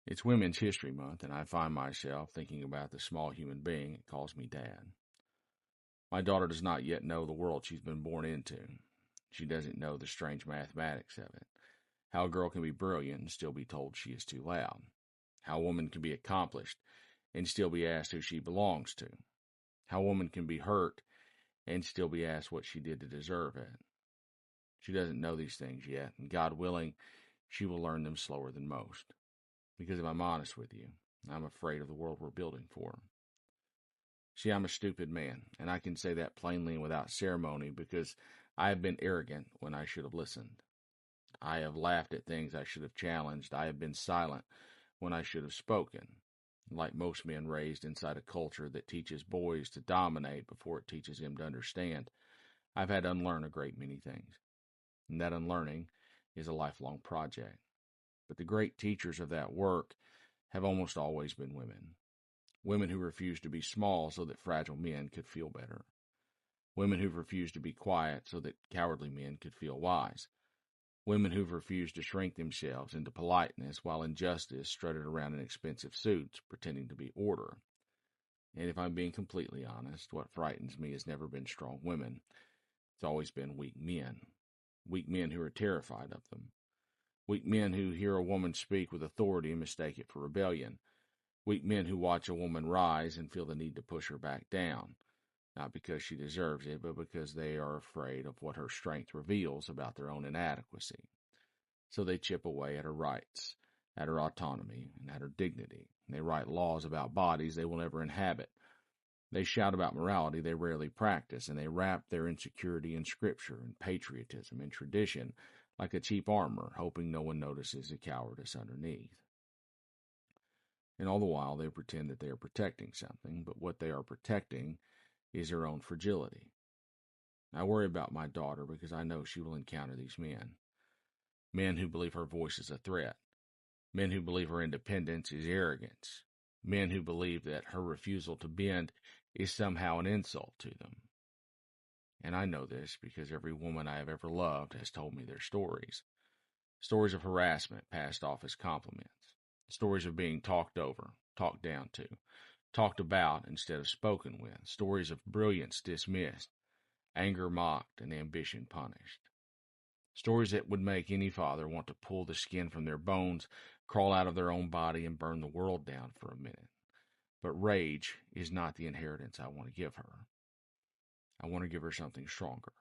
It's Women's History Month, and I find myself thinking about the small human being that calls me Dad. My daughter does not yet know the world she's been born into. She doesn't know the strange mathematics of it. How a girl can be brilliant and still be told she is too loud. How a woman can be accomplished and still be asked who she belongs to. How a woman can be hurt and still be asked what she did to deserve it. She doesn't know these things yet, and God willing, she will learn them slower than most. Because if I'm honest with you, I'm afraid of the world we're building for her. See, I'm a stupid man, and I can say that plainly and without ceremony because I have been arrogant when I should have listened. I have laughed at things I should have challenged. I have been silent when I should have spoken. Like most men raised inside a culture that teaches boys to dominate before it teaches them to understand, I've had to unlearn a great many things. And that unlearning is a lifelong project. But the great teachers of that work have almost always been women. Women who refused to be small so that fragile men could feel better. Women who've refused to be quiet so that cowardly men could feel wise. Women who've refused to shrink themselves into politeness while injustice strutted around in expensive suits, pretending to be order. And if I'm being completely honest, what frightens me has never been strong women. It's always been weak men. Weak men who are terrified of them. Weak men who hear a woman speak with authority and mistake it for rebellion. Weak men who watch a woman rise and feel the need to push her back down, not because she deserves it, but because they are afraid of what her strength reveals about their own inadequacy. So they chip away at her rights, at her autonomy, and at her dignity. They write laws about bodies they will never inhabit. They shout about morality they rarely practice, and they wrap their insecurity in scripture and patriotism and tradition like a cheap armor, hoping no one notices the cowardice underneath. And all the while they pretend that they are protecting something, but what they are protecting is their own fragility. I worry about my daughter because I know she will encounter these men. Men who believe her voice is a threat. Men who believe her independence is arrogance. Men who believe that her refusal to bend is somehow an insult to them. And I know this because every woman I have ever loved has told me their stories. Stories of harassment passed off as compliments. Stories of being talked over, talked down to, talked about instead of spoken with. Stories of brilliance dismissed, anger mocked, and ambition punished. Stories that would make any father want to pull the skin from their bones, crawl out of their own body, and burn the world down for a minute. But rage is not the inheritance I want to give her. I want to give her something stronger.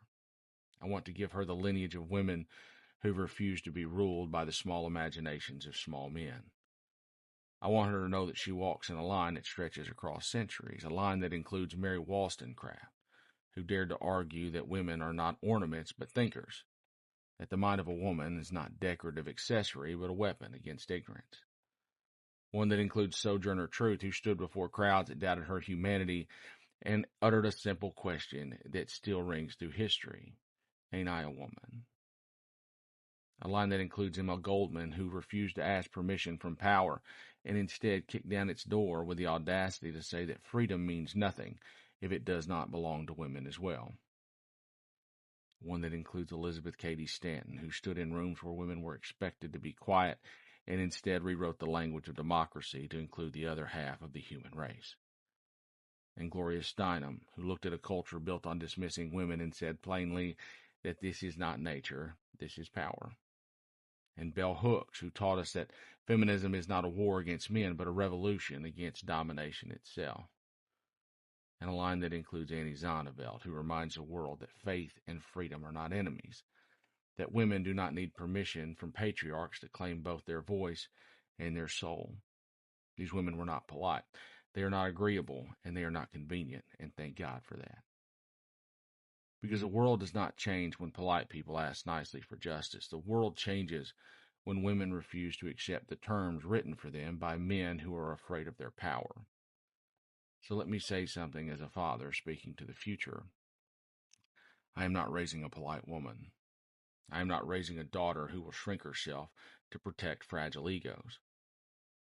I want to give her the lineage of women who refuse to be ruled by the small imaginations of small men. I want her to know that she walks in a line that stretches across centuries, a line that includes Mary Wollstonecraft, who dared to argue that women are not ornaments but thinkers, that the mind of a woman is not decorative accessory but a weapon against ignorance. One that includes Sojourner Truth, who stood before crowds that doubted her humanity and uttered a simple question that still rings through history. Ain't I a woman? A line that includes Emma Goldman, who refused to ask permission from power and instead kicked down its door with the audacity to say that freedom means nothing if it does not belong to women as well. One that includes Elizabeth Cady Stanton, who stood in rooms where women were expected to be quiet and instead rewrote the language of democracy to include the other half of the human race. And Gloria Steinem, who looked at a culture built on dismissing women and said plainly that this is not nature, this is power. And Bell Hooks, who taught us that feminism is not a war against men, but a revolution against domination itself. And a line that includes Annie Zonneveld, who reminds the world that faith and freedom are not enemies, that women do not need permission from patriarchs to claim both their voice and their soul. These women were not polite. They are not agreeable, and they are not convenient, and thank God for that. Because the world does not change when polite people ask nicely for justice. The world changes when women refuse to accept the terms written for them by men who are afraid of their power. So let me say something as a father speaking to the future. I am not raising a polite woman. I am not raising a daughter who will shrink herself to protect fragile egos.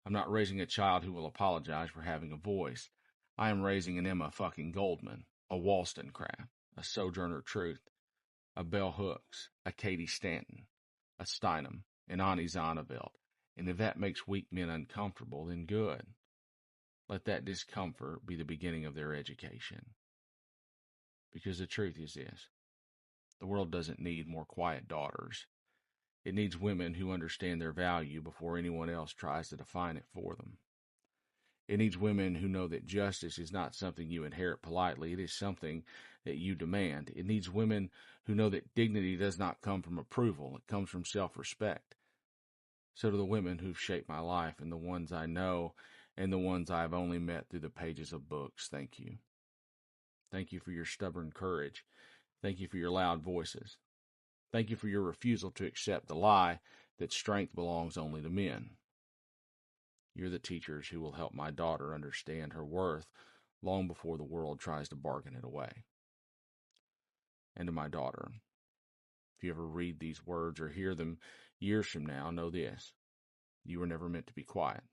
I'm not raising a child who will apologize for having a voice. I am raising an Emma fucking Goldman, a Wollstonecraft, a Sojourner Truth, a Bell Hooks, a Cady Stanton, a Steinem, an Ani Zonneveld, And if that makes weak men uncomfortable, then good. Let that discomfort be the beginning of their education. Because the truth is this: the world doesn't need more quiet daughters. It needs women who understand their value before anyone else tries to define it for them. It needs women who know that justice is not something you inherit politely. It is something that you demand. It needs women who know that dignity does not come from approval. It comes from self-respect. So to the women who've shaped my life, and the ones I know and the ones I've only met through the pages of books, thank you. Thank you for your stubborn courage. Thank you for your loud voices. Thank you for your refusal to accept the lie that strength belongs only to men. You're the teachers who will help my daughter understand her worth long before the world tries to bargain it away. And to my daughter, if you ever read these words or hear them years from now, know this: you were never meant to be quiet.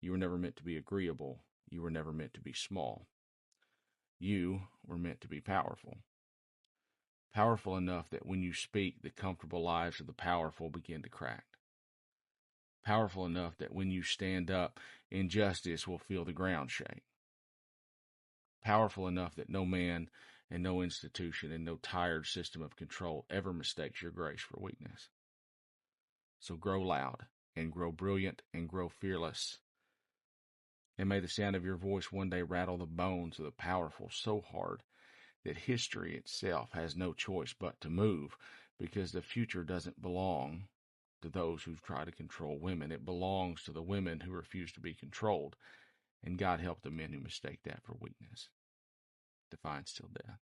You were never meant to be agreeable. You were never meant to be small. You were meant to be powerful. Powerful enough that when you speak, the comfortable lives of the powerful begin to crack. Powerful enough that when you stand up, injustice will feel the ground shake. Powerful enough that no man and no institution and no tired system of control ever mistakes your grace for weakness. So grow loud and grow brilliant and grow fearless. And may the sound of your voice one day rattle the bones of the powerful so hard that history itself has no choice but to move, because the future doesn't belong to those who try to control women. It belongs to the women who refuse to be controlled. And God help the men who mistake that for weakness. Defiance till death.